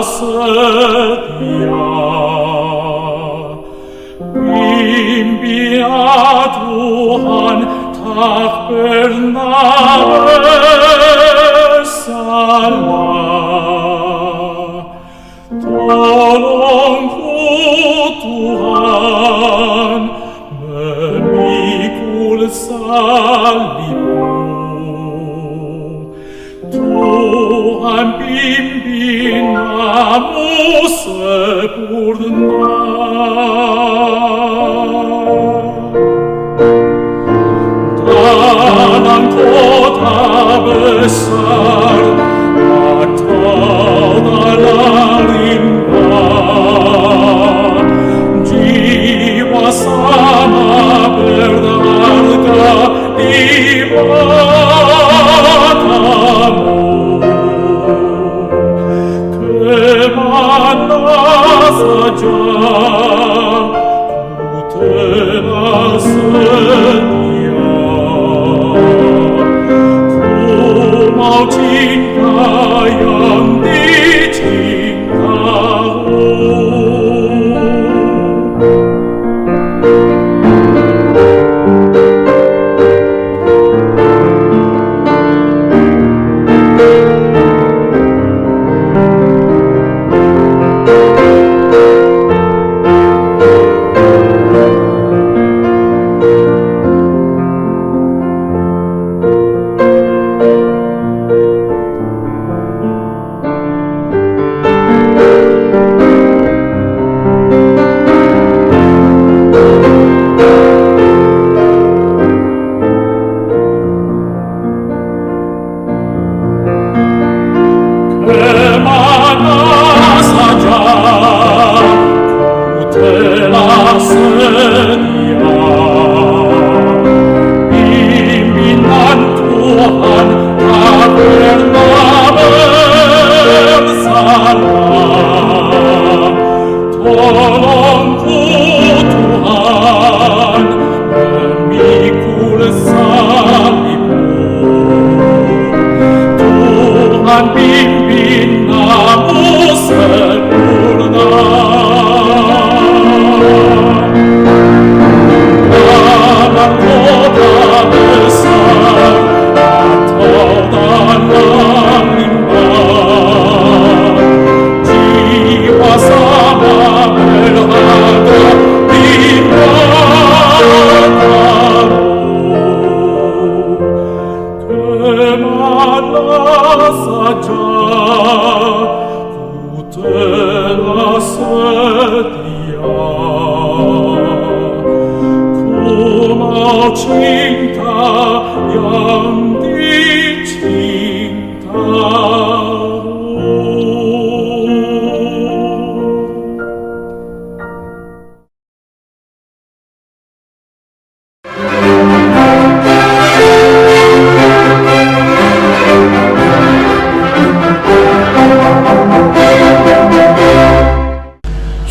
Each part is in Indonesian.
setia. Bimbinglah Tuhan, tak pernah bersalah. Tolongku Tuhan, memikul salibmu. Tuhan pimpin kamu sempurna. Dalam kota besar atau dalam limbah, jiwa sama berharga di matamu. Kemana saja ku telah setia. Ku mau cinta yang dicintamu.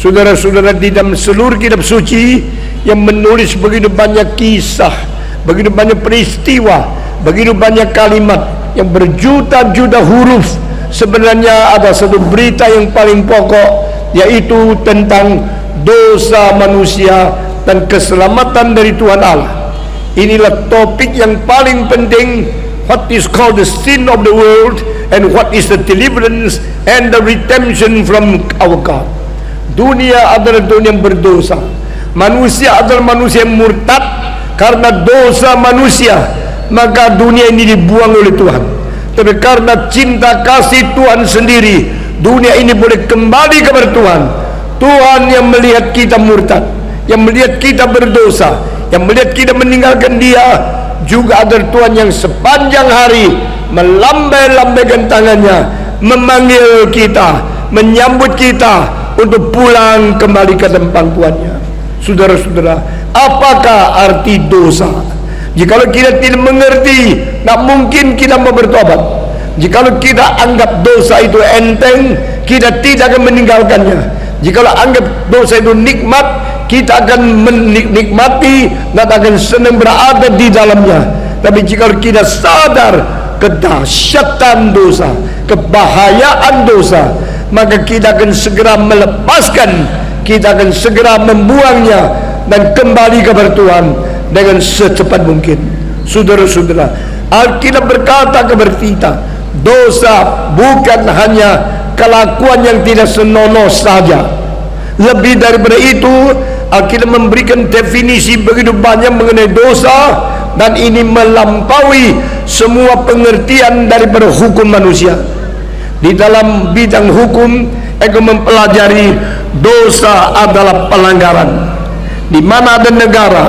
Saudara-saudara, di dalam seluruh kitab suci yang menulis begitu banyak kisah, begitu banyak peristiwa, begitu banyak kalimat yang berjuta-juta huruf, sebenarnya ada satu berita yang paling pokok, yaitu tentang dosa manusia dan keselamatan dari Tuhan Allah. Inilah topik yang paling penting, what is called the sin of the world and what is the deliverance and the redemption from our God. Dunia adalah dunia yang berdosa. Manusia adalah manusia yang murtad karena dosa manusia, maka dunia ini dibuang oleh Tuhan. Tapi karena cinta kasih Tuhan sendiri, dunia ini boleh kembali kepada Tuhan. Tuhan yang melihat kita murtad, yang melihat kita berdosa, yang melihat kita meninggalkan Dia, juga adalah Tuhan yang sepanjang hari melambai-lambaikan tangannya, memanggil kita, menyambut kita untuk pulang kembali ke tempat Tuhannya. Saudara-saudara, apakah arti dosa? Jikalau kita tidak mengerti, tak mungkin kita mau bertobat. Jikalau kita anggap dosa itu enteng, kita tidak akan meninggalkannya. Jikalau anggap dosa itu nikmat, kita akan menikmati dan akan senang berada di dalamnya. Tapi jikalau kita sadar kedahsyatan dosa, kebahayaan dosa, maka kita akan segera melepaskan, kita akan segera membuangnya dan kembali kepada Tuhan dengan secepat mungkin. Saudara-saudara, Alkitab berkata kepada kita, dosa bukan hanya kelakuan yang tidak senonoh saja. Lebih daripada itu, Alkitab memberikan definisi begitu banyak mengenai dosa, dan ini melampaui semua pengertian daripada hukum manusia. Di dalam bidang hukum, aku mempelajari dosa adalah pelanggaran. Di mana ada negara,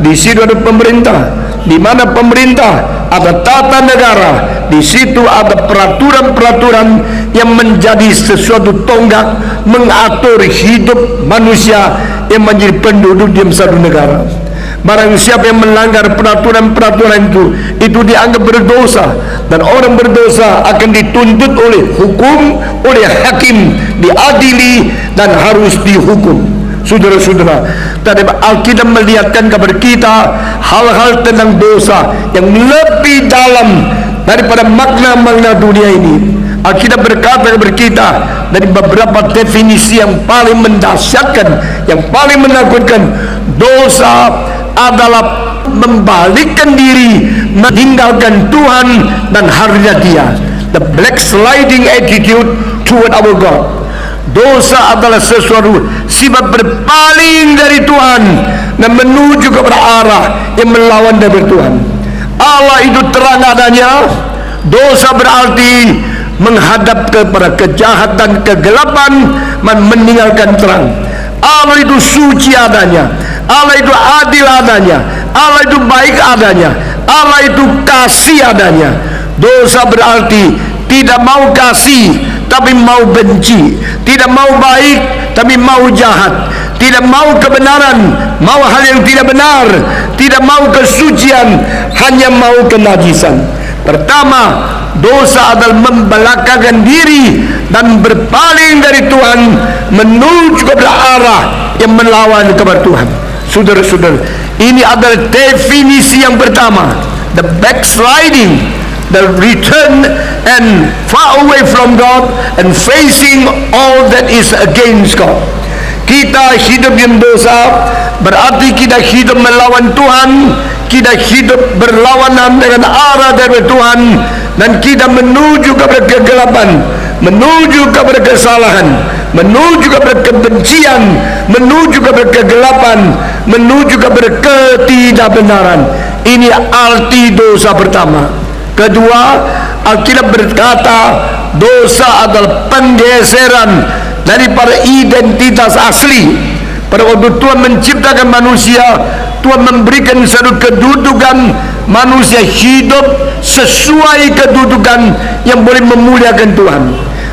di situ ada pemerintah. Di mana pemerintah, ada tata negara. Di situ ada peraturan-peraturan yang menjadi sesuatu tonggak mengatur hidup manusia yang menjadi penduduk di satu negara. Barang siapa yang melanggar peraturan-peraturan itu dianggap berdosa, dan orang berdosa akan dituntut oleh hukum, oleh hakim, diadili dan harus dihukum. Saudara-saudara, tadi Alkitab melihatkan kepada kita hal-hal tentang dosa yang lebih dalam daripada makna-makna dunia ini. Alkitab berkata kepada kita dari beberapa definisi yang paling mendahsyatkan, yang paling menakutkan. Dosa adalah membalikkan diri, meninggalkan Tuhan dan harga Dia. The backsliding attitude toward our God. Dosa adalah sesuatu sifat berpaling dari Tuhan dan menuju kepada arah yang melawan dari Tuhan. Allah itu terang adanya. Dosa berarti menghadap kepada kejahatan, kegelapan, meninggalkan terang. Allah itu suci adanya, Allah itu adil adanya, Allah itu baik adanya, Allah itu kasih adanya. Dosa berarti tidak mau kasih tapi mau benci, tidak mau baik tapi mau jahat, tidak mau kebenaran, mau hal yang tidak benar, tidak mau kesucian, hanya mau kenajisan. Pertama, dosa adalah membelakangkan diri dan berpaling dari Tuhan menuju kepada arah yang melawan kepada Tuhan. Saudara-saudara, ini adalah definisi yang pertama, the backsliding, the return and far away from God and facing all that is against God. Kita hidup dalam dosa berarti kita hidup melawan Tuhan, kita hidup berlawanan dengan arah dari Tuhan, dan kita menuju kepada kegelapan, menuju kepada kesalahan, menuju kepada kebencian, menuju kepada kegelapan, menuju kepada ketidakbenaran. Ini arti dosa pertama. Kedua, Alkitab berkata dosa adalah penggeseran daripada identitas asli. Pada waktu Tuhan menciptakan manusia, Tuhan memberikan satu kedudukan manusia hidup sesuai kedudukan yang boleh memuliakan Tuhan.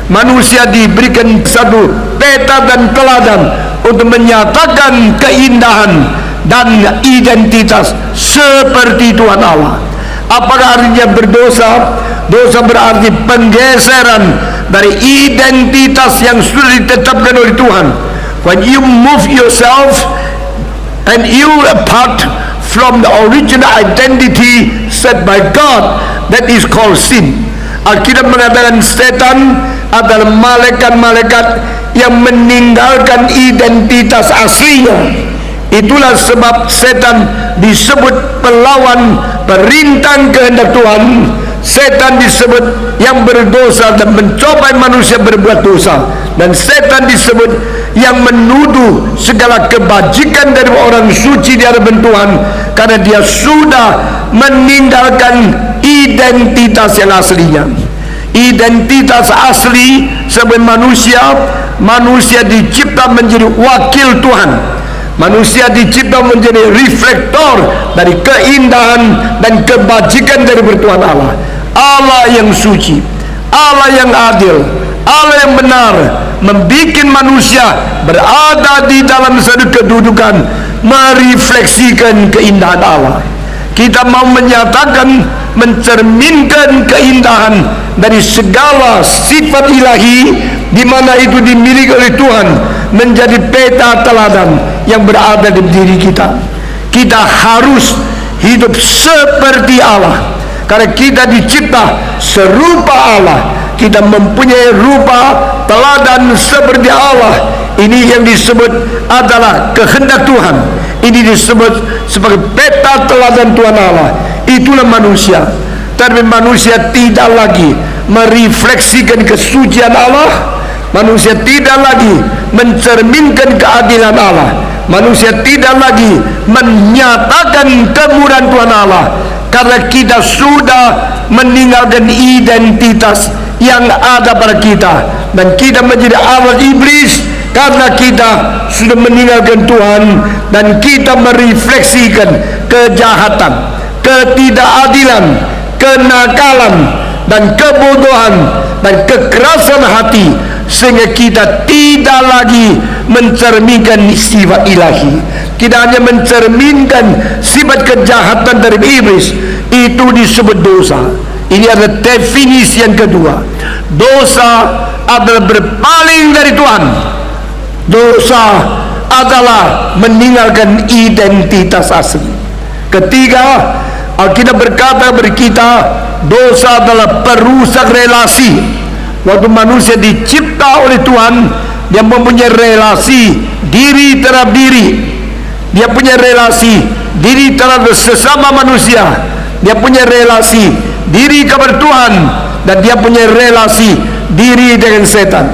Manusia diberikan satu peta dan teladan untuk menyatakan keindahan dan identitas seperti Tuhan Allah. Apakah artinya berdosa? Dosa berarti penggeseran dari identitas yang sudah ditetapkan oleh Tuhan. When you move yourself and you apart from the original identity set by God, that is called sin. Alkitab mengatakan setan adalah malaikat-malaikat yang meninggalkan identitas aslinya. Itulah sebab setan disebut pelawan perintah kehendak Tuhan. Setan disebut yang berdosa dan mencobai manusia berbuat dosa, dan setan disebut yang menuduh segala kebajikan dari orang suci di hadapan Tuhan, karena dia sudah meninggalkan identitas yang aslinya. Identitas asli sebagai manusia, manusia dicipta menjadi wakil Tuhan. Manusia dicipta menjadi reflektor dari keindahan dan kebajikan dari Tuhan Allah. Allah yang suci, Allah yang adil, Allah yang benar, membuat manusia berada di dalam satu kedudukan merefleksikan keindahan Allah. Kita mau menyatakan, mencerminkan keindahan dari segala sifat ilahi, di mana itu dimiliki oleh Tuhan, menjadi peta teladan yang berada di diri kita. Kita harus hidup seperti Allah, karena kita dicipta serupa Allah. kita mempunyai rupa teladan seperti Allah. Ini yang disebut adalah kehendak Tuhan. Ini disebut sebagai peta teladan Tuhan Allah. Itulah manusia. Tapi manusia tidak lagi merefleksikan kesucian Allah. Manusia tidak lagi mencerminkan keadilan Allah. Manusia tidak lagi menyatakan kemurahan Tuhan Allah, karena kita sudah meninggalkan identitas yang ada pada kita, dan kita menjadi alat iblis karena kita sudah meninggalkan Tuhan, dan kita merefleksikan kejahatan, ketidakadilan, kenakalan, dan kebodohan, dan kekerasan hati, sehingga kita tidak lagi mencerminkan sifat ilahi. Kita hanya mencerminkan sifat kejahatan dari iblis. Itu disebut dosa. Ini adalah definisi yang kedua. Dosa adalah berpaling dari Tuhan. Dosa adalah meninggalkan identitas asli. Ketiga, Alkitab berkata kepada kita, dosa adalah perusak relasi. Waktu manusia dicipta oleh Tuhan, dia mempunyai relasi diri terhadap diri. Dia punya relasi diri terhadap sesama manusia. Dia punya relasi diri kepada Tuhan, dan dia punya relasi diri dengan setan.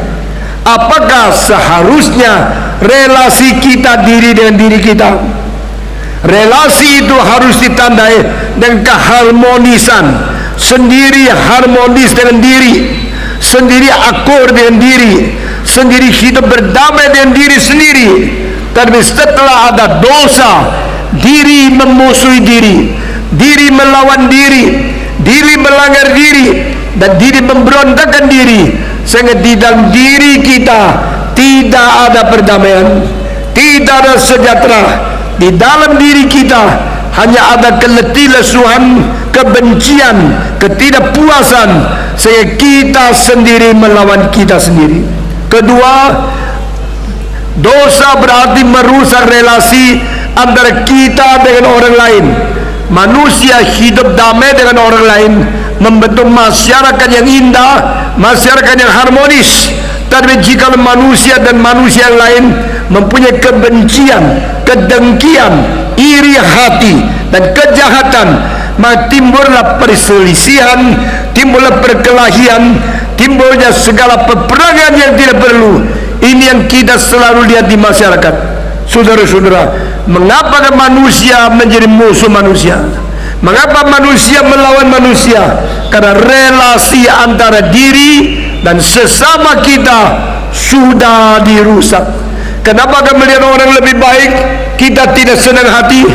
Apakah seharusnya relasi kita diri dengan diri kita? Relasi itu harus ditandai dengan keharmonisan. Sendiri harmonis dengan diri, sendiri akur dengan diri, sendiri hidup berdamai dengan diri sendiri. Tapi setelah ada dosa, diri memusuhi diri, diri melawan diri, diri melanggar diri, dan diri memberontakkan diri, sehingga di dalam diri kita tidak ada perdamaian, tidak ada sejahtera. Di dalam diri kita hanya ada keletilesuan, kebencian, ketidakpuasan, sehingga kita sendiri melawan kita sendiri. Kedua, dosa berarti merusak relasi antara kita dengan orang lain. Manusia hidup damai dengan orang lain, membentuk masyarakat yang indah, masyarakat yang harmonis. Tapi jika manusia dan manusia yang lain mempunyai kebencian, kedengkian, iri hati, dan kejahatan, maka timbullah perselisihan, timbullah perkelahian, timbulnya segala peperangan yang tidak perlu. Ini yang kita selalu lihat di masyarakat. Saudara-saudara, mengapa manusia menjadi musuh manusia? Mengapa manusia melawan manusia? Karena relasi antara diri dan sesama kita sudah dirusak. Kenapa melihat orang lebih baik kita tidak senang hati?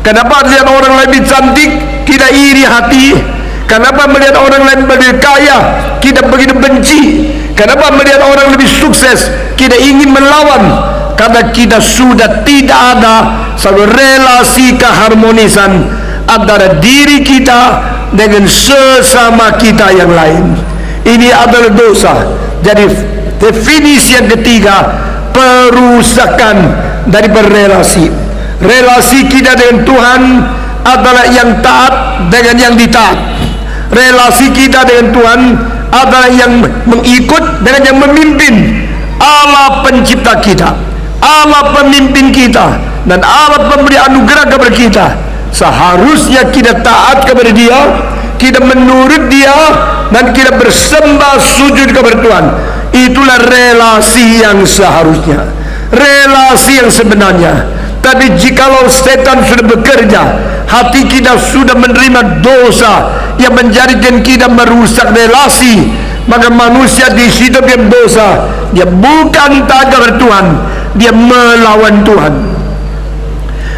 Kenapa melihat orang lebih cantik kita iri hati? Kenapa melihat orang lain lebih kaya kita begitu benci? Kenapa melihat orang lebih sukses kita ingin melawan? Karena kita sudah tidak ada satu relasi keharmonisan antara diri kita dengan sesama kita yang lain. Ini adalah dosa. Jadi definisi yang ketiga, perusakan dari berrelasi. Relasi kita dengan Tuhan adalah yang taat dengan yang ditaat. Relasi kita dengan Tuhan adalah yang mengikut dengan yang memimpin. Allah pencipta kita, Allah pemimpin kita, dan Allah pemberi anugerah kepada kita. Seharusnya kita taat kepada Dia, kita menurut Dia, dan kita bersembah sujud kepada Tuhan. Itulah relasi yang seharusnya, relasi yang sebenarnya. Tapi jikalau setan sudah bekerja, hati kita sudah menerima dosa yang menjadikan kita merusak relasi, maka manusia di hidup yang dosa, dia bukan taat kepada Tuhan, dia melawan Tuhan.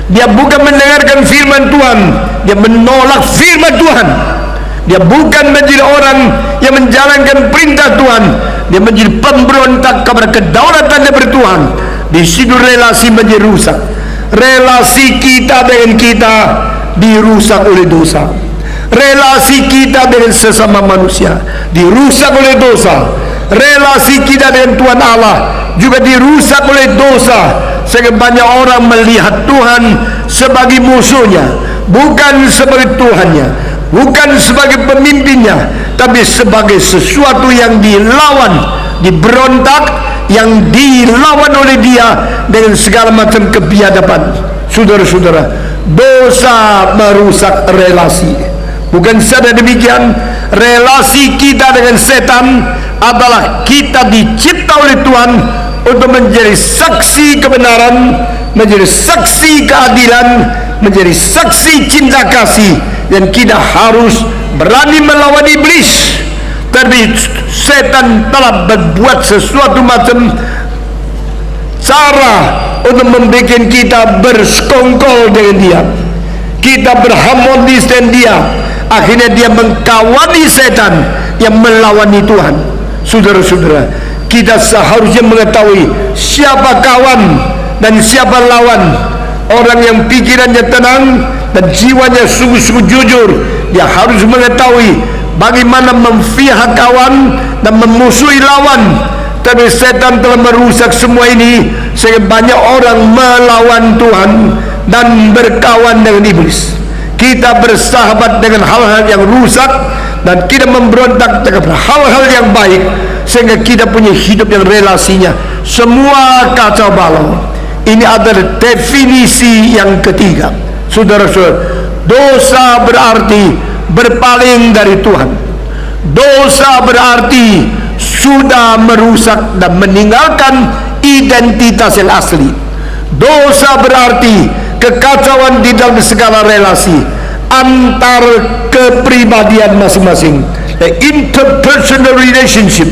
Dia bukan mendengarkan firman Tuhan, dia menolak firman Tuhan. Dia bukan menjadi orang yang menjalankan perintah Tuhan, dia menjadi pemberontak kepada kedaulatan daripada Tuhan. Di situ relasi menjadi rusak. Relasi kita dengan kita dirusak oleh dosa. Relasi kita dengan sesama manusia dirusak oleh dosa. Relasi kita dengan Tuhan Allah juga dirusak oleh dosa, sehingga banyak orang melihat Tuhan sebagai musuhnya, bukan sebagai Tuhannya, bukan sebagai pemimpinnya, tapi sebagai sesuatu yang dilawan, diberontak, yang dilawan oleh dia dengan segala macam kebiadaban. Saudara-saudara, dosa merusak relasi. Bukan saja demikian, relasi kita dengan setan adalah kita dicipta oleh Tuhan untuk menjadi saksi kebenaran, menjadi saksi keadilan, menjadi saksi cinta kasih, dan kita harus berani melawan iblis. Tapi setan telah berbuat sesuatu macam cara untuk membuat kita bersekongkol dengan dia, kita berharmonis dengan dia. Akhirnya dia mengkawani setan yang melawani Tuhan. Saudara-saudara, kita seharusnya mengetahui siapa kawan dan siapa lawan. Orang yang pikirannya tenang dan jiwanya sungguh-sungguh jujur, dia harus mengetahui bagaimana memihak kawan dan memusuhi lawan. Tapi setan telah merusak semua ini, sehingga banyak orang melawan Tuhan dan berkawan dengan iblis. Kita bersahabat dengan hal-hal yang rusak dan kita memberontak dengan hal-hal yang baik, sehingga kita punya hidup yang relasinya semua kacau balau. Ini adalah definisi yang ketiga. Saudara-saudara, dosa berarti berpaling dari Tuhan. Dosa berarti sudah merusak dan meninggalkan identitas yang asli. Dosa berarti kekacauan di dalam segala relasi antar kepribadian masing-masing. The interpersonal relationship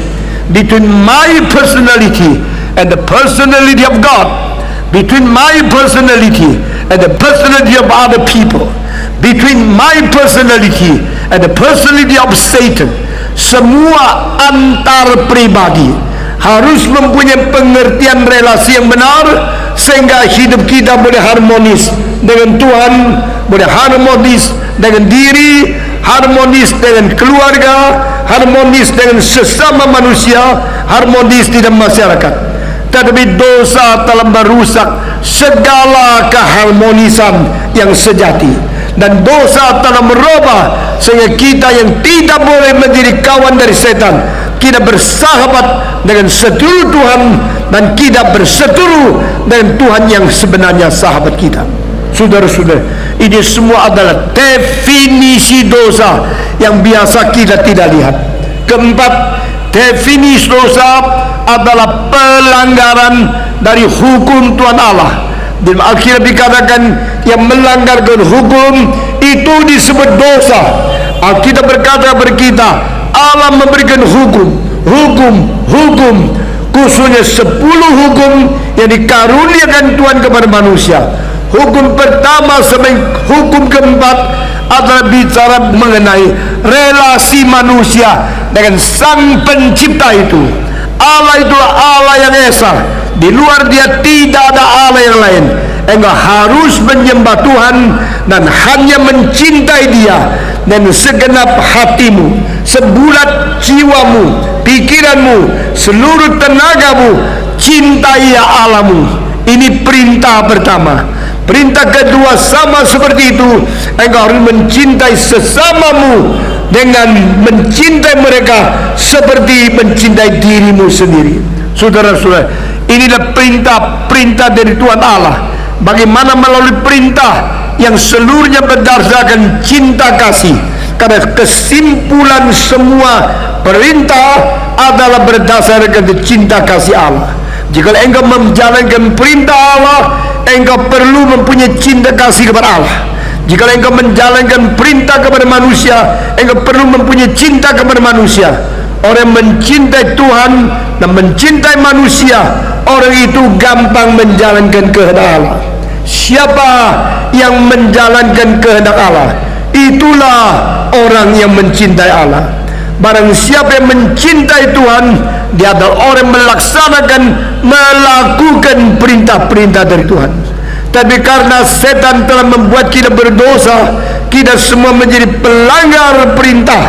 between my personality and the personality of God, between my personality and the personality of other people, between my personality and the personality of Satan. Semua antar pribadi harus mempunyai pengertian relasi yang benar, sehingga hidup kita boleh harmonis dengan Tuhan, boleh harmonis dengan diri, harmonis dengan keluarga, harmonis dengan sesama manusia, harmonis di dalam masyarakat. Tetapi dosa telah merusak segala keharmonisan yang sejati, dan dosa telah merubah sehingga kita yang tidak boleh menjadi kawan dari setan, kita bersahabat dengan seteru Tuhan, dan kita berseteru dengan Tuhan yang sebenarnya sahabat kita. Saudara-saudara, ini semua adalah definisi dosa yang biasa kita tidak lihat. Keempat, definisi dosa adalah pelanggaran dari hukum Tuhan Allah. Di Alkitab dikatakan yang melanggarkan hukum itu disebut dosa. Alkitab berkata kepada kita, Allah memberikan hukum, khususnya 10 hukum yang dikaruniakan Tuhan kepada manusia. Hukum pertama sampai hukum keempat adalah bicara mengenai relasi manusia dengan Sang Pencipta itu. Allah itu Allah yang esa. Di luar dia tidak ada Allah yang lain. Engkau harus menyembah Tuhan dan hanya mencintai dia dengan segenap hatimu, sebulat jiwamu, pikiranmu, seluruh tenagamu. Cintai Allahmu. Ini perintah pertama. Perintah kedua sama seperti itu. Engkau harus mencintai sesamamu dengan mencintai mereka seperti mencintai dirimu sendiri. Saudara-saudara, inilah perintah dari Tuhan Allah. Bagaimana melalui perintah yang seluruhnya berdasarkan cinta kasih. Karena kesimpulan semua perintah adalah berdasarkan cinta kasih Allah. Jika engkau menjalankan perintah Allah, engkau perlu mempunyai cinta kasih kepada Allah. Jika engkau menjalankan perintah kepada manusia, engkau perlu mempunyai cinta kepada manusia. Orang mencintai Tuhan dan mencintai manusia, orang itu gampang menjalankan kehendak Allah. Siapa yang menjalankan kehendak Allah, itulah orang yang mencintai Allah. Barang siapa yang mencintai Tuhan, dia adalah orang yang melakukan perintah-perintah dari Tuhan. Tapi karena setan telah membuat kita berdosa, kita semua menjadi pelanggar perintah,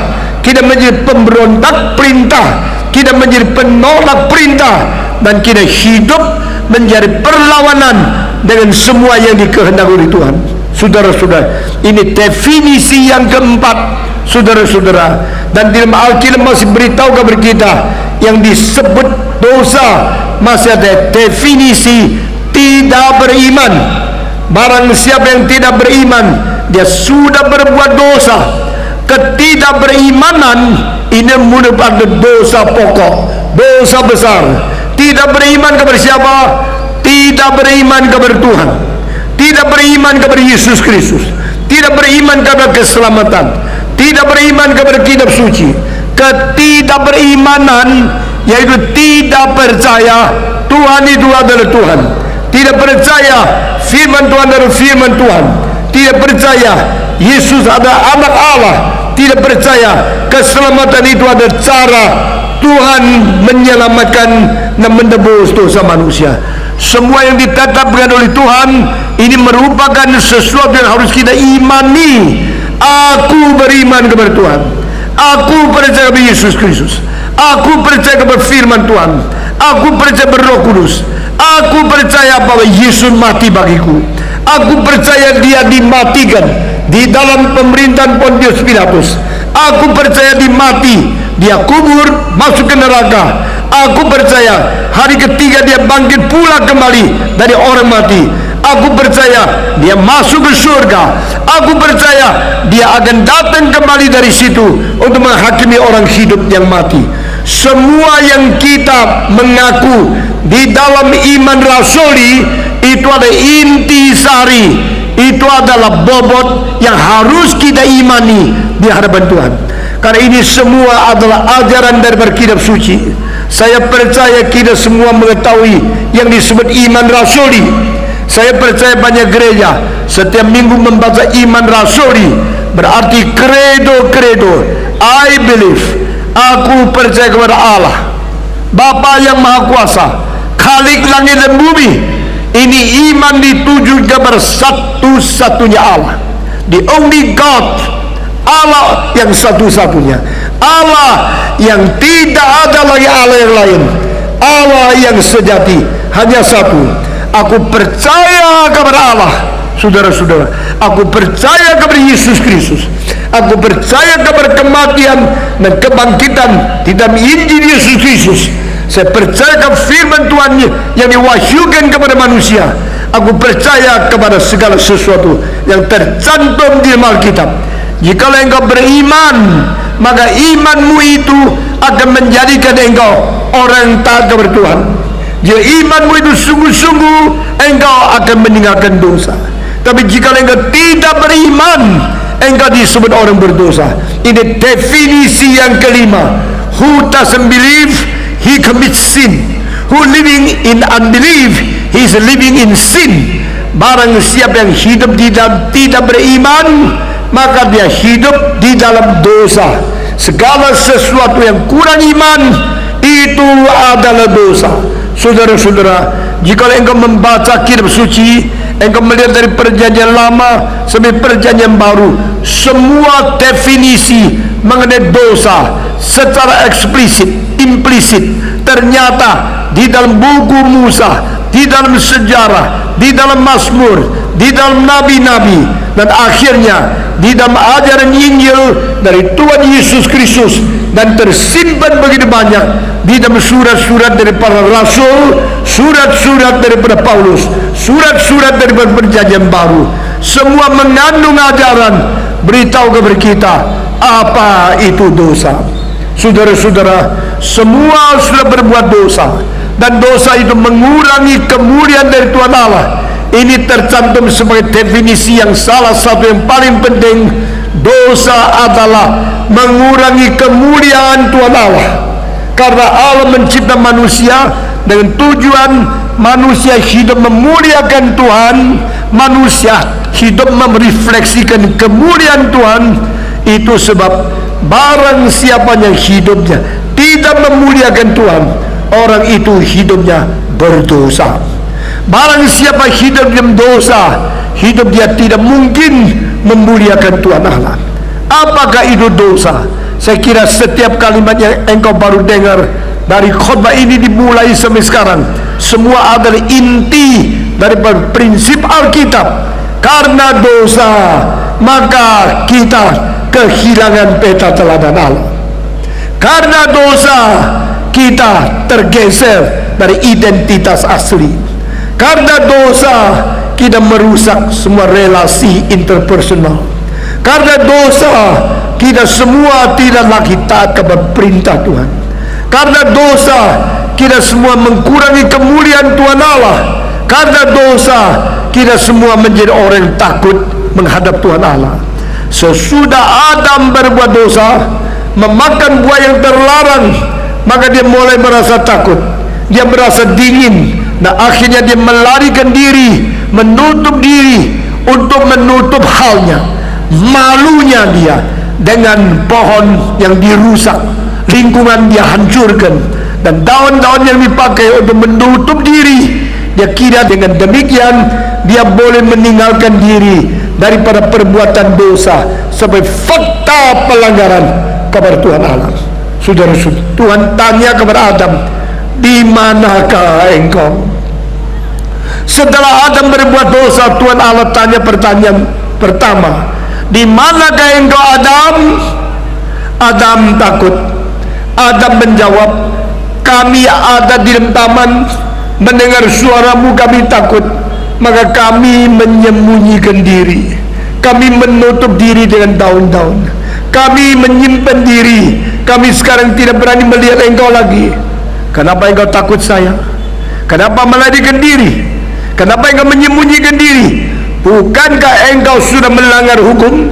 kita menjadi pemberontak perintah, kita menjadi penolak perintah, dan kita hidup menjadi perlawanan dengan semua yang dikehendaki oleh Tuhan. Saudara-saudara, ini definisi yang keempat, saudara-saudara. Dan di dalam Alkitab masih beritahu kepada kita yang disebut dosa, masih ada definisi tidak beriman. Barang siapa yang tidak beriman, dia sudah berbuat dosa. Ketidakberimanan ini merupakan dosa pokok, dosa besar. Tidak beriman kepada siapa? Tidak beriman kepada Tuhan, tidak beriman kepada Yesus Kristus, tidak beriman kepada keselamatan, tidak beriman kepada kitab suci. Ketidakberimanan yaitu tidak percaya Tuhan itu adalah Tuhan, tidak percaya firman Tuhan adalah firman Tuhan, tidak percaya Yesus adalah anak Allah, tidak percaya keselamatan itu ada cara Tuhan menyelamatkan dan menebus dosa manusia. Semua yang ditetapkan oleh Tuhan ini merupakan sesuatu yang harus kita imani. Aku beriman kepada Tuhan, aku percaya kepada Yesus Kristus, aku percaya kepada firman Tuhan, aku percaya kepada Roh Kudus, aku percaya bahwa Yesus mati bagiku, aku percaya dia dimatikan di dalam pemerintahan Pontius Pilatus, aku percaya dia mati, dia kubur, masuk ke neraka. Aku percaya hari ketiga dia bangkit pula kembali dari orang mati. Aku percaya dia masuk ke surga. Aku percaya dia akan datang kembali dari situ untuk menghakimi orang hidup yang mati. Semua yang kita mengaku di dalam iman rasuli itu ada intisari, itu adalah bobot yang harus kita imani di hadapan Tuhan. Karena ini semua adalah ajaran daripada kitab suci. Saya percaya kita semua mengetahui yang disebut iman rasuli. Saya percaya banyak gereja setiap minggu membaca iman rasuli, berarti credo. I believe, aku percaya kepada Allah Bapa yang Maha Kuasa, Khalik langit dan bumi. Ini iman dituju kepada satu-satunya Allah, the only God, Allah yang satu-satunya, Allah yang tidak ada lagi Allah yang lain, Allah yang sejati, hanya satu. Aku percaya kepada Allah, saudara-saudara. Aku percaya kepada Yesus Kristus. Aku percaya kepada kematian dan kebangkitan di dalam Injil Yesus Kristus. Saya percaya kepada firman Tuhan yang diwahyukan kepada manusia. Aku percaya kepada segala sesuatu yang tercantum di Alkitab. Jikalau engkau beriman, maka imanmu itu akan menjadikan engkau orang taat kepada Tuhan. Jika imanmu itu sungguh-sungguh, engkau akan meninggalkan dosa. Tapi jika engkau tidak beriman, engkau disebut orang berdosa. Ini definisi yang kelima. Who doesn't believe, he commits sin. Who living in unbelief, he is living in sin. Barang siapa yang hidup di dalam tidak beriman, maka dia hidup di dalam dosa. Segala sesuatu yang kurang iman itu adalah dosa. Saudara-saudara, jika engkau membaca kitab suci, engkau melihat dari perjanjian lama sampai perjanjian baru, semua definisi mengenai dosa secara eksplisit, implisit ternyata di dalam buku Musa, di dalam sejarah, di dalam Mazmur, di dalam nabi-nabi, dan akhirnya di dalam ajaran Injil dari Tuhan Yesus Kristus, dan tersimpan begitu banyak di dalam surat-surat dari para rasul, surat-surat daripada Paulus, surat-surat daripada perjanjian baru. Semua mengandung ajaran beritahu kepada kita apa itu dosa. Saudara-saudara, semua sudah berbuat dosa, dan dosa itu mengurangi kemuliaan dari Tuhan Allah. Ini tercantum sebagai definisi yang salah satu yang paling penting. Dosa adalah mengurangi kemuliaan Tuhan Allah. Karena Allah mencipta manusia dengan tujuan manusia hidup memuliakan Tuhan, manusia hidup merefleksikan kemuliaan Tuhan. Itu sebab barang siapa yang hidupnya tidak memuliakan Tuhan, orang itu hidupnya berdosa. Barang siapa hidup dalam dosa, hidup dia tidak mungkin memuliakan Tuhan Allah. Apakah itu dosa? Saya kira setiap kalimat yang engkau baru dengar dari khotbah ini dimulai sampai sekarang, semua adalah inti dari prinsip Alkitab. karena dosa, maka kita kehilangan peta teladan Allah. Karena dosa, kita tergeser dari identitas asli. Karena dosa, kita merusak semua relasi interpersonal. Karena dosa, kita semua tidak lagi taat kepada perintah Tuhan. Karena dosa, kita semua mengkurangi kemuliaan Tuhan Allah. Karena dosa, kita semua menjadi orang yang takut menghadap Tuhan Allah. Sesudah Adam berbuat dosa, memakan buah yang terlarang, maka dia mulai merasa takut, dia merasa dingin. Nah, akhirnya dia melarikan diri, menutup diri untuk menutup halnya, malunya dia dengan pohon yang dirusak, lingkungan dia hancurkan, dan daun-daun yang dipakai untuk menutup diri. Dia kira dengan demikian dia boleh meninggalkan diri daripada perbuatan dosa sebagai fakta pelanggaran kepada Tuhan Allah. Saudara-saudara, Tuhan tanya kepada Adam, di manakah engkau? Setelah Adam berbuat dosa, Tuhan Allah tanya pertanyaan pertama, di manakah engkau Adam? Adam takut. Adam menjawab, kami ada di dalam taman, mendengar suaramu kami takut, maka kami menyembunyikan diri, kami menutup diri dengan daun-daun, kami menyimpan diri, kami sekarang tidak berani melihat engkau lagi. Kenapa engkau takut saya? Kenapa melarikan diri? Kenapa engkau menyembunyikan diri? Bukankah engkau sudah melanggar hukum?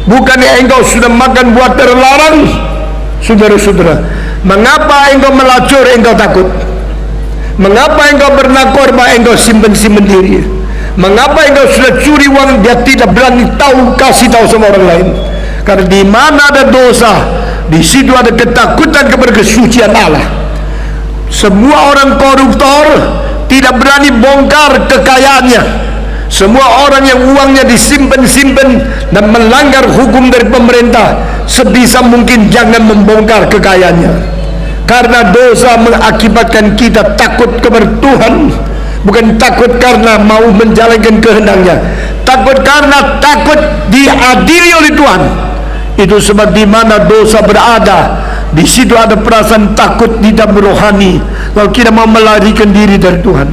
Bukankah engkau sudah makan buah terlarang? Saudara-saudara, mengapa engkau melacur, engkau takut? Mengapa engkau bernarkoba, engkau simpan-simpan diri? Mengapa engkau sudah curi uang, dia tidak berani tahu, kasih tahu sama orang lain? Karena di mana ada dosa, di situ ada ketakutan kepada kesucian Allah. Semua orang koruptor tidak berani bongkar kekayaannya. Semua orang yang uangnya disimpan-simpan dan melanggar hukum dari pemerintah, sebisa mungkin jangan membongkar kekayaannya. Karena dosa mengakibatkan kita takut kepada Tuhan, bukan takut karena mau menjalankan kehendaknya, takut karena takut diadili oleh Tuhan. Itu sebab di mana dosa berada, di situ ada perasaan takut di dalam rohani. Kalau kita mau melarikan diri dari Tuhan,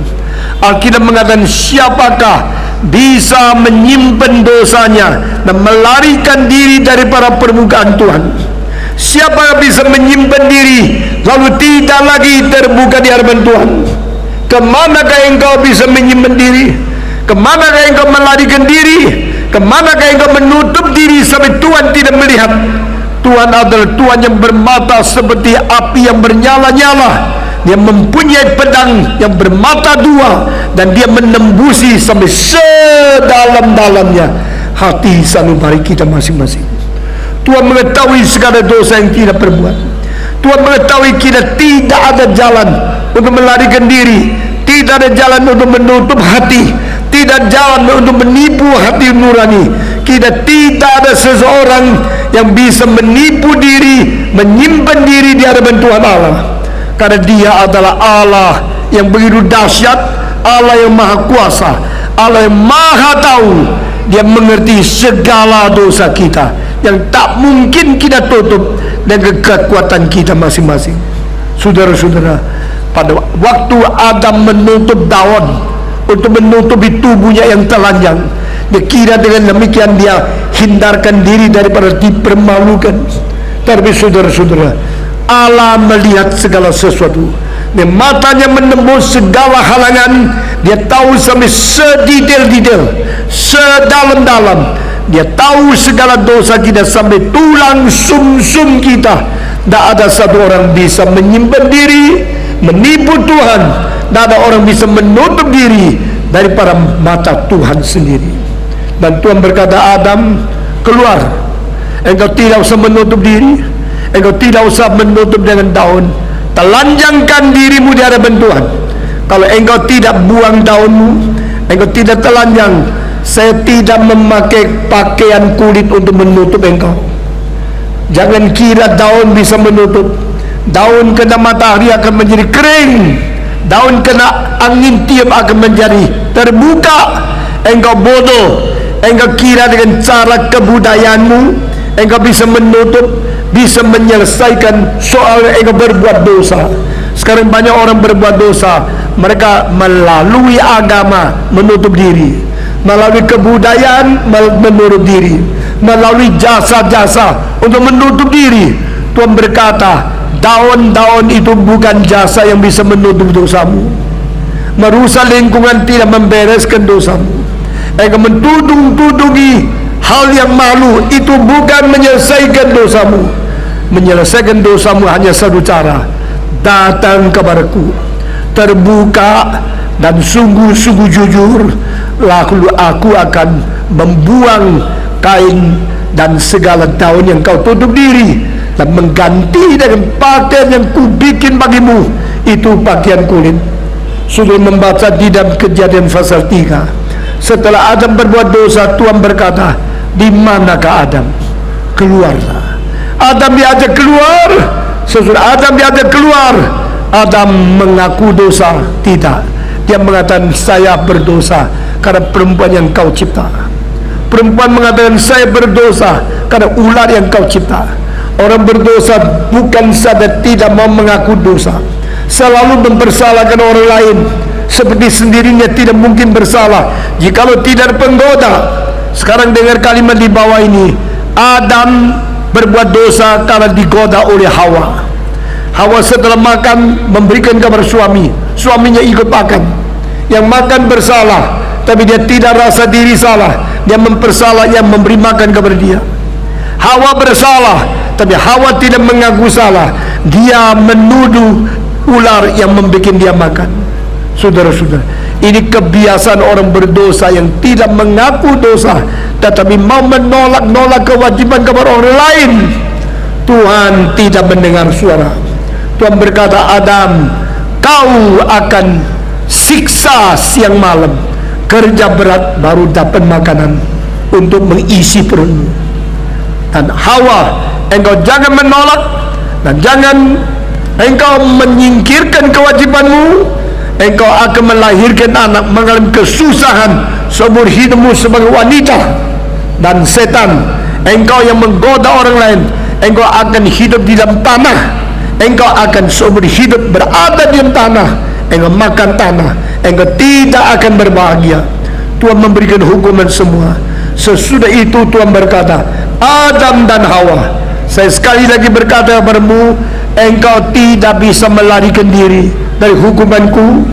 Alkitab mengatakan, siapakah bisa menyimpan dosanya dan melarikan diri daripada permukaan Tuhan? Siapa yang bisa menyimpan diri lalu tidak lagi terbuka di hadapan Tuhan? Kemanakah engkau bisa menyimpan diri? Kemanakah engkau melarikan diri? Kemanakah engkau menutup diri sampai Tuhan tidak melihat? Tuhan adalah Tuhan yang bermata seperti api yang bernyala-nyala. Dia mempunyai pedang yang bermata dua, dan dia menembusi sampai sedalam-dalamnya hati sanubari kita masing-masing. Tuhan mengetahui segala dosa yang kita perbuat. Tuhan mengetahui kita tidak ada jalan untuk melarikan diri, tidak ada jalan untuk menutup hati, tidak jalan untuk menipu hati nurani. Kita tidak ada seseorang yang bisa menipu diri, menyimpan diri di hadapan Tuhan Allah. Karena dia adalah Allah yang begitu dahsyat, Allah yang maha kuasa, Allah yang maha tahu. Dia mengerti segala dosa kita yang tak mungkin kita tutup dengan kekuatan kita masing-masing. Saudara-saudara, pada waktu Adam menutup daun untuk menutupi tubuhnya yang telanjang, dia kira dengan demikian dia hindarkan diri daripada dipermalukan. Tapi saudara-saudara, Allah melihat segala sesuatu. Dia matanya menembus segala halangan. Dia tahu sampai sedetail-detail, sedalam-dalam. Dia tahu segala dosa kita sampai tulang sum-sum kita. Tidak ada satu orang bisa menyimpan diri, menipu Tuhan. Tidak ada orang bisa menutup diri daripada mata Tuhan sendiri. Dan Tuhan berkata, Adam, keluar. Engkau tidak usah menutup diri, engkau tidak usah menutup dengan daun. Telanjangkan dirimu di hadapan Tuhan. Kalau engkau tidak buang daunmu, engkau tidak telanjang, saya tidak memakai pakaian kulit untuk menutup engkau. Jangan kira daun bisa menutup. Daun kena matahari akan menjadi kering, daun kena angin tiup akan menjadi terbuka. Engkau bodoh. engkau kira dengan cara kebudayaanmu engkau bisa menutup, bisa menyelesaikan soal engkau berbuat dosa. Sekarang banyak orang berbuat dosa, mereka melalui agama menutup diri, melalui kebudayaan menutup diri, melalui jasa-jasa untuk menutup diri. Tuhan berkata, daun-daun itu bukan jasa yang bisa menutup dosamu. Merusak lingkungan tidak membereskan dosamu. Engkau mentudung-tudungi hal yang malu, itu bukan menyelesaikan dosamu. Menyelesaikan dosamu hanya satu cara, datang kepadaku, terbuka dan sungguh-sungguh jujur, lalu aku akan membuang kain dan segala daun yang kau tutup diri dan mengganti dengan pakaian yang kubikin bagimu, itu pakaian kulit. Sudah membaca di dalam Kejadian pasal 3. Setelah Adam berbuat dosa, Tuhan berkata, di manakah Adam? Keluarlah. Adam diajak keluar. Sesudah Adam diajak keluar, Adam mengaku dosa. Tidak, dia mengatakan, saya berdosa karena perempuan yang kau cipta. Perempuan mengatakan, saya berdosa karena ular yang kau cipta. Orang berdosa bukan saja tidak mau mengaku dosa, selalu mempersalahkan orang lain, seperti sendirinya tidak mungkin bersalah jikalau tidak penggoda. Sekarang dengar kalimat di bawah ini, Adam berbuat dosa karena digoda oleh Hawa. Hawa setelah makan memberikan kabar suami, suaminya ikut makan. Yang makan bersalah, tapi dia tidak rasa diri salah, dia mempersalah yang memberi makan kepada dia. Hawa bersalah, tapi Hawa tidak mengaku salah, dia menuduh ular yang membuat dia makan. Saudara-saudara, ini kebiasaan orang berdosa yang tidak mengaku dosa, tetapi mau menolak kewajiban kepada orang lain. Tuhan tidak mendengar suara. Tuhan berkata, Adam, kau akan siksa siang malam, kerja berat baru dapat makanan untuk mengisi perutmu. Dan Hawa, engkau jangan menolak dan jangan engkau menyingkirkan kewajibanmu. Engkau akan melahirkan anak, mengalami kesusahan seumur hidupmu sebagai wanita. Dan setan, engkau yang menggoda orang lain, engkau akan hidup di dalam tanah. Engkau akan seumur hidup berada di dalam tanah. Engkau makan tanah, engkau tidak akan berbahagia. Tuhan memberikan hukuman semua. Sesudah itu Tuhan berkata, Adam dan Hawa, saya sekali lagi berkata kepadamu, engkau tidak bisa melarikan diri dari hukumanku.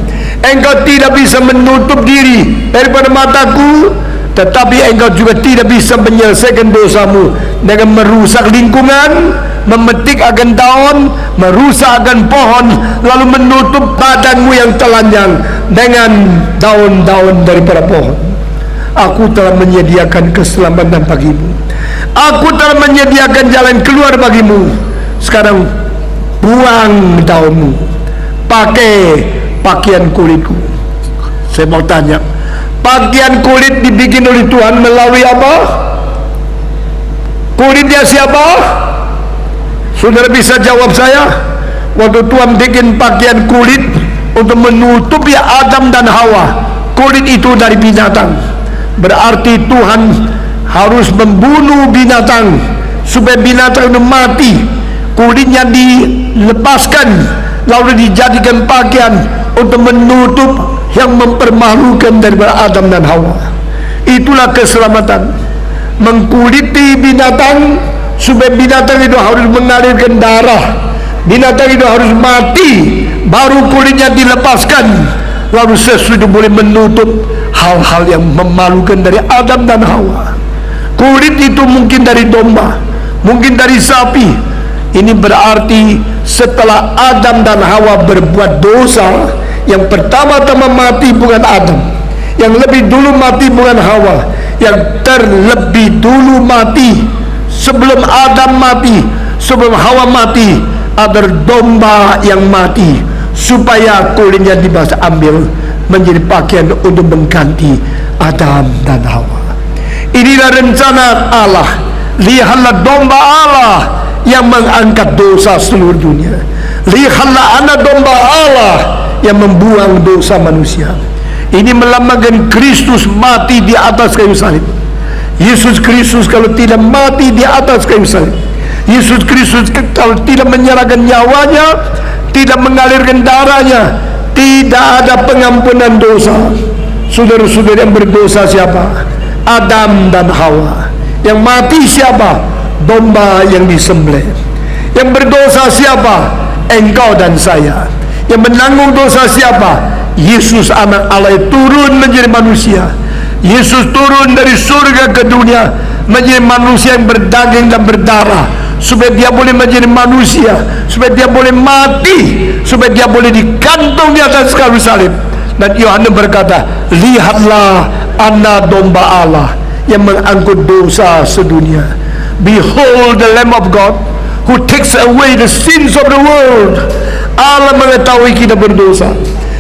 Engkau tidak bisa menutup diri daripada mataku. Tetapi engkau juga tidak bisa menyelesaikan dosamu dengan merusak lingkungan, memetik akan daun, merusak akan pohon, lalu menutup badanmu yang telanjang dengan daun-daun daripada pohon. Aku telah menyediakan keselamatan bagimu. Aku telah menyediakan jalan keluar bagimu. Sekarang buang daunmu, pakai pakaian kulitku. Saya mau tanya, pakaian kulit dibikin oleh Tuhan melalui apa? Kulitnya siapa? Saudara bisa jawab saya? Waktu Tuhan bikin pakaian kulit untuk menutupi Adam dan Hawa, kulit itu dari binatang. Berarti Tuhan harus membunuh binatang supaya binatang itu mati. Kulitnya dilepaskan lalu dijadikan pakaian untuk menutup yang mempermalukan daripada Adam dan Hawa. Itulah keselamatan, mengkuliti binatang supaya binatang itu harus mengalirkan darah, binatang itu harus mati, baru kulitnya dilepaskan, lalu sesudah boleh menutup hal-hal yang memalukan dari Adam dan Hawa. Kulit itu mungkin dari domba, mungkin dari sapi. Ini berarti setelah Adam dan Hawa berbuat dosa, yang pertama-tama mati bukan Adam, yang lebih dulu mati bukan Hawa, yang terlebih dulu mati sebelum Adam mati, sebelum Hawa mati, ada domba yang mati supaya kulitnya bisa ambil menjadi pakaian untuk mengganti Adam dan Hawa. Inilah rencana Allah. Lihatlah domba Allah yang mengangkat dosa seluruh dunia. Lihatlah anak domba Allah yang membuang dosa manusia. Ini melambangkan Kristus mati di atas kayu salib. Yesus Kristus kalau tidak mati di atas kayu salib, Yesus Kristus kalau tidak menyerahkan nyawanya, tidak mengalirkan darahnya, tidak ada pengampunan dosa. Saudara-saudara, yang berdosa siapa? Adam dan Hawa. Yang mati siapa? Domba yang disembelih. Yang berdosa siapa? Engkau dan saya. Yang menanggung dosa siapa? Yesus anak Allah turun menjadi manusia. Yesus turun dari surga ke dunia menjadi manusia yang berdaging dan berdarah, supaya dia boleh menjadi manusia, supaya dia boleh mati, supaya dia boleh digantung di atas kayu salib. Dan Yohanes berkata, lihatlah anak domba Allah yang mengangkut dosa sedunia. Behold the Lamb of God who takes away the sins of the world. Allah mengetahui kita berdosa.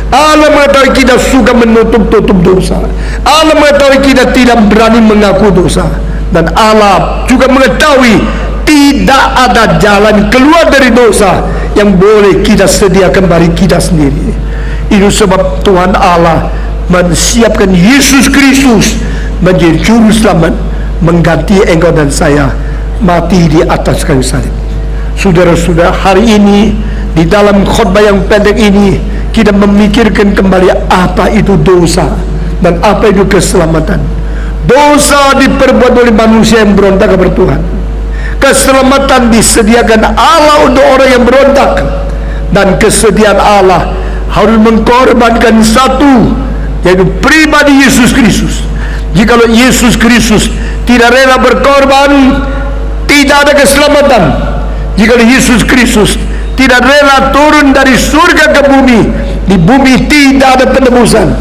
Allah mengetahui kita suka menutup-tutup dosa. Allah mengetahui kita tidak berani mengaku dosa. Dan Allah juga mengetahui tidak ada jalan keluar dari dosa yang boleh kita sediakan bagi kita sendiri. Itu sebab Tuhan Allah mensiapkan Yesus Kristus menjadi juru selamat, mengganti engkau dan saya mati di atas kayu salib. Saudara-saudara, hari ini di dalam khotbah yang pendek ini kita memikirkan kembali apa itu dosa dan apa itu keselamatan. Dosa diperbuat oleh manusia yang berontak kepada Tuhan. Keselamatan disediakan Allah untuk orang yang berontak, dan kesediaan Allah harus mengkorbankan satu, yaitu pribadi Yesus Kristus. Jikalau Yesus Kristus tidak rela berkorban, tidak ada keselamatan. Jikalau Yesus Kristus tidak rela turun dari surga ke bumi, di bumi tidak ada penebusan.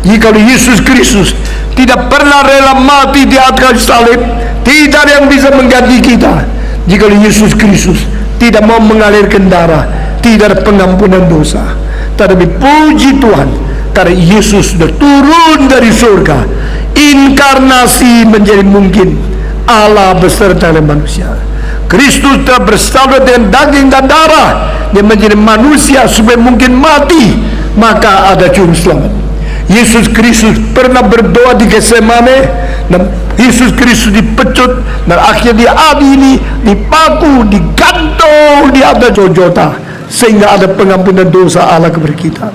Jikalau Yesus Kristus tidak pernah rela mati di atas salib, tidak ada yang bisa mengganti kita. Jikalau Yesus Kristus tidak mau mengalirkan darah, tidak ada pengampunan dosa. Tetapi puji Tuhan, karena Yesus sudah turun dari surga, inkarnasi menjadi mungkin, Allah beserta dengan manusia. Kristus telah bersaudara dengan daging dan darah, dia menjadi manusia supaya mungkin mati, maka ada juru selamat. Yesus Kristus pernah berdoa di Getsemane, dan Yesus Kristus dipecut, dan akhirnya diadili, dipaku, digantung di atas Golgota, sehingga ada pengampunan dosa Allah kepada kita.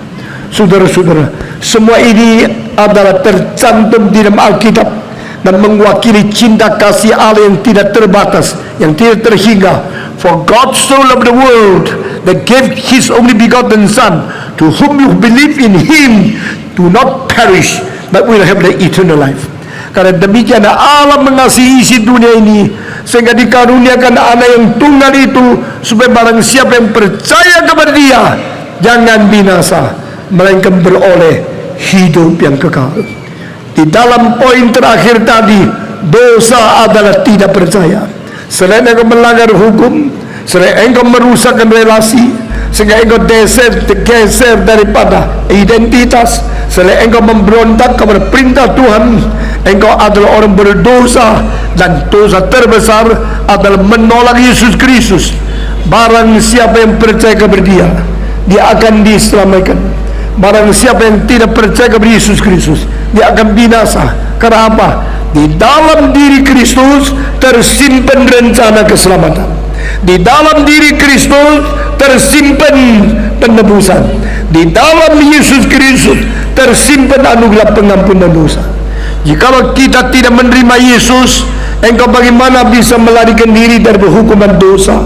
Saudara-saudara, semua ini adalah tercantum di dalam Alkitab dan mewakili cinta kasih Allah yang tidak terbatas, yang tidak terhingga. For God so loved the world that gave His only begotten Son, to whom you believe in Him do not perish but will have the eternal life. Karena demikian Allah mengasihi isi dunia ini, sehingga dikaruniakan anak yang tunggal itu, supaya barang siapa yang percaya kepada Dia jangan binasa, melainkan beroleh hidup yang kekal. Di dalam poin terakhir tadi, dosa adalah tidak percaya. Selain engkau melanggar hukum, selain engkau merusakkan relasi, sehingga engkau geser daripada identitas, selain engkau memberontak kepada perintah Tuhan, engkau adalah orang berdosa. Dan dosa terbesar adalah menolak Yesus Kristus. Barang siapa yang percaya kepada Dia, dia akan diselamatkan. Barang siapa yang tidak percaya kepada Yesus Kristus, dia akan binasa. Karena apa? Di dalam diri Kristus tersimpan rencana keselamatan. Di dalam diri Kristus tersimpan penebusan. Di dalam Yesus Kristus tersimpan anugerah pengampunan dosa. Jikalau kita tidak menerima Yesus, engkau bagaimana bisa melarikan diri dari hukuman dosa?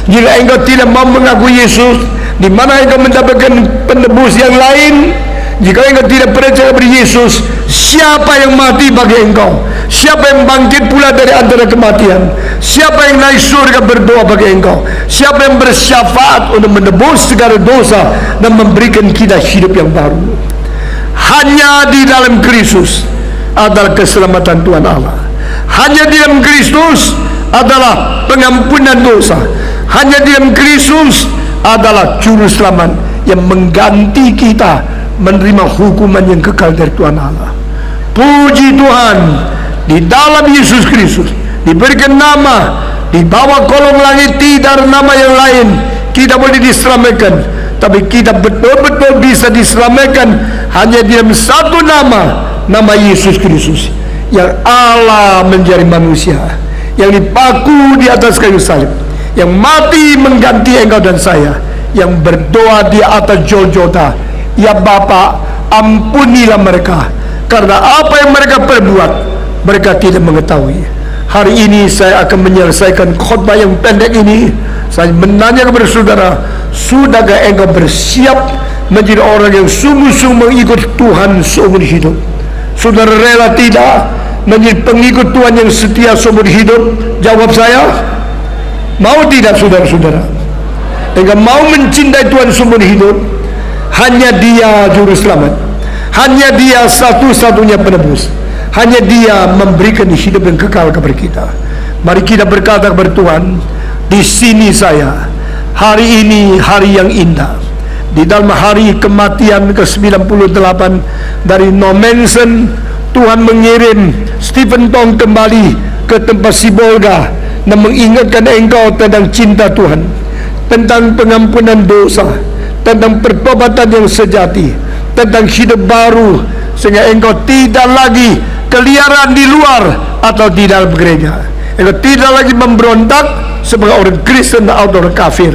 Jika engkau tidak mau mengaku Yesus, di mana engkau mendapatkan penebus yang lain? Jika engkau tidak percaya kepada Yesus, siapa yang mati bagi engkau? Siapa yang bangkit pula dari antara kematian? Siapa yang naik surga berdoa bagi engkau? Siapa yang bersyafaat untuk menebus segala dosa dan memberikan kita hidup yang baru? Hanya di dalam Kristus adalah keselamatan Tuhan Allah. Hanya di dalam Kristus adalah pengampunan dosa. Hanya di dalam Kristus adalah juru selamat yang mengganti kita menerima hukuman yang kekal dari Tuhan Allah. Puji Tuhan, di dalam Yesus Kristus diberikan nama, di bawah kolong langit tidak ada nama yang lain kita boleh diselamatkan. Tapi kita betul-betul bisa diselamatkan hanya di dalam satu nama, nama Yesus Kristus, yang Allah menjadi manusia, yang dipaku di atas kayu salib, yang mati mengganti engkau dan saya, yang berdoa di atas Golgota, ya Bapa, ampunilah mereka, karena apa yang mereka perbuat, mereka tidak mengetahui. Hari ini saya akan menyelesaikan khotbah yang pendek ini. Saya menanya kepada saudara, sudahkah engkau bersiap menjadi orang yang sungguh-sungguh mengikut Tuhan seumur hidup? Saudara rela tidak menjadi pengikut Tuhan yang setia seumur hidup? Jawab saya, mau tidak saudara-saudara? Engkau mau mencintai Tuhan seumur hidup? Hanya Dia juru selamat, hanya Dia satu-satunya penebus, hanya Dia memberikan hidup yang kekal kepada kita. Mari kita berkata kepada Tuhan, di sini saya, hari ini hari yang indah. Di dalam hari kematian ke-98 dari No Manson, Tuhan mengirim Stephen Tong kembali ke tempat Sibolga dan mengingatkan engkau tentang cinta Tuhan, tentang pengampunan dosa, tentang pertobatan yang sejati, tentang hidup baru, sehingga engkau tidak lagi keliaran di luar atau di dalam gereja. Engkau tidak lagi memberontak sebagai orang Kristen atau orang kafir,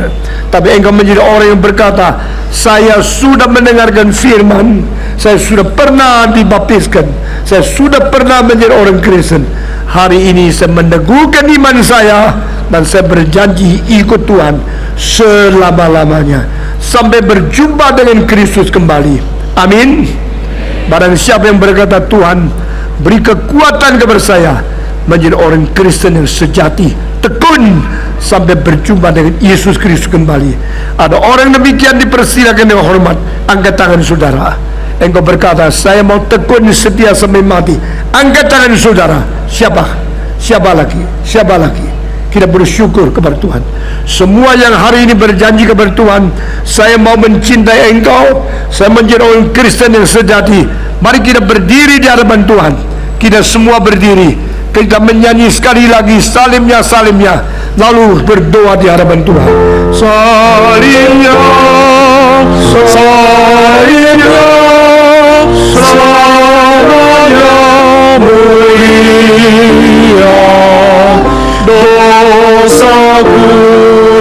tapi engkau menjadi orang yang berkata, saya sudah mendengarkan firman, saya sudah pernah dibaptiskan, saya sudah pernah menjadi orang Kristen. Hari ini saya meneguhkan iman saya, dan saya berjanji ikut Tuhan selama-lamanya sampai berjumpa dengan Kristus kembali. Amin. Barang siapa yang berkata, Tuhan beri kekuatan kepada saya menjadi orang Kristen yang sejati, tekun sampai berjumpa dengan Yesus Kristus kembali. Ada orang demikian, dipersilakan dengan hormat. Angkat tangan saudara. Engkau berkata, saya mau tekun setia sampai mati. Angkat tangan saudara. Siapa? Siapa lagi? Siapa lagi? Kita bersyukur kepada Tuhan. Semua yang hari ini berjanji kepada Tuhan, saya mau mencintai engkau, saya menjadi orang Kristen yang sejati. Mari kita berdiri di hadapan Tuhan. Kita semua berdiri, kita menyanyi sekali lagi salimnya, salimnya, lalu berdoa di hadapan Tuhan. Salimnya, salimnya, selamanya mulia, dosaku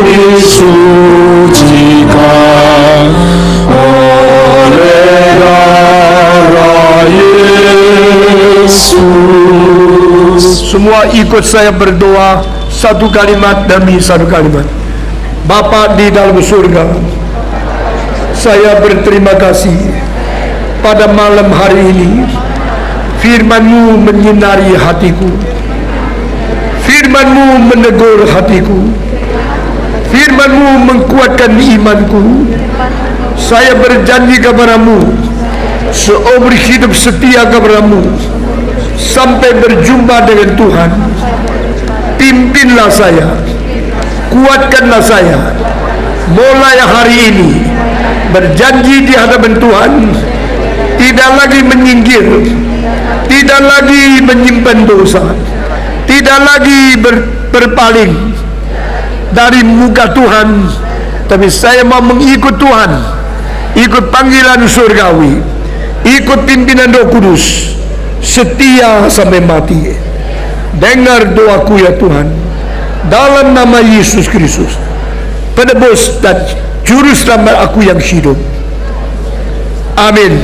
disucikan oleh darah Yesus. Semua ikut saya berdoa, satu kalimat demi satu kalimat. Bapa di dalam surga, saya berterima kasih pada malam hari ini. Firman-Mu menyinari hatiku, Firman-Mu menegur hatiku, Firman-Mu menguatkan imanku. Saya berjanji kepada-Mu, seumur hidup setia kepada-Mu sampai berjumpa dengan Tuhan. Pimpinlah saya, kuatkanlah saya, mulai hari ini berjanji di hadapan Tuhan, tidak lagi menyingkir, tidak lagi menyimpan dosa, tidak lagi berpaling dari muka Tuhan, tapi saya mau mengikut Tuhan, ikut panggilan surgawi, ikut pimpinan Roh Kudus, setia sampai mati. Dengar doaku ya Tuhan, dalam nama Yesus Kristus, penebus dan juru selamat aku yang hidup. Amin.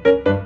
Tuhan.